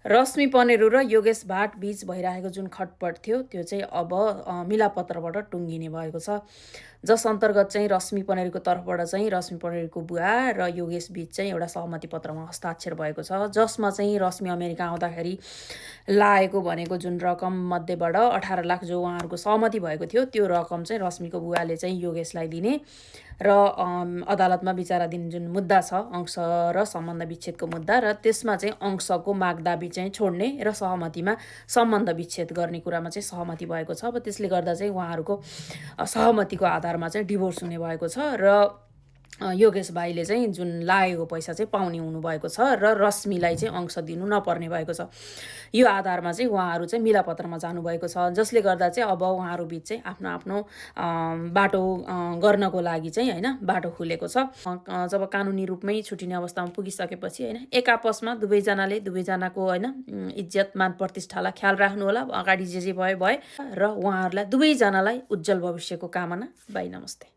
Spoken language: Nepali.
रश्मि पनेरू र योगेश भाट बीच भइरहेको जुन खटपट थियो त्यो चाहिँ अब मिलापत्रबाट टुङ्गिने भएको छ। जस अन्तर्गत चाहिँ रश्मि पनेरूको तर्फबाट चाहिँ रश्मि पनेरूको बुवा र योगेश बीच चाहिँ एउटा सहमति पत्रमा हस्ताक्षर भएको छ, जसमा चाहिँ रश्मि अमेरिका आउँदाखेरि लागेको भनेको जुन रकम मध्येबाट 18 लाख जो उहाँहरूको सहमति भएको थियो त्यो रकम चाहिँ रश्मिको बुवाले चाहिँ योगेशलाई दिने र अदालतमा विचाराधीन जुन मुद्दा छ अंश र सम्बन्ध विच्छेदको मुद्दा र त्यसमा चाहिँ अंशको मागदाबी चाहिँ छोड्ने र सहमतिमा सम्बन्ध विच्छेद गर्ने कुरामा चाहिँ सहमति भएको छ। अब त्यसले गर्दा चाहिँ उहाँहरूको सहमतिको आधारमा चाहिँ डिभोर्स हुने भएको छ र योगेश भाइले चाहिँ जुन लागेको पैसा चाहिँ पाउने हुनुभएको छ र रश्मिलाई चाहिँ अंश दिनु नपर्ने भएको छ। यो आधारमा चाहिँ उहाँहरू चाहिँ मिलापत्रमा जानुभएको छ, जसले गर्दा चाहिँ अब उहाँहरू बिच चाहिँ आफ्नो आफ्नो बाटो गर्नको लागि चाहिँ होइन बाटो खुलेको छ। जब कानुनी रूपमै छुटिने अवस्थामा पुगिसकेपछि होइन एक आपसमा दुवैजनाले दुवैजनाको होइन इज्जत मान प्रतिष्ठालाई ख्याल राख्नु होला। अगाडि जे भयो भए र उहाँहरूलाई दुवैजनालाई उज्जवल भविष्यको कामना। बाई, नमस्ते।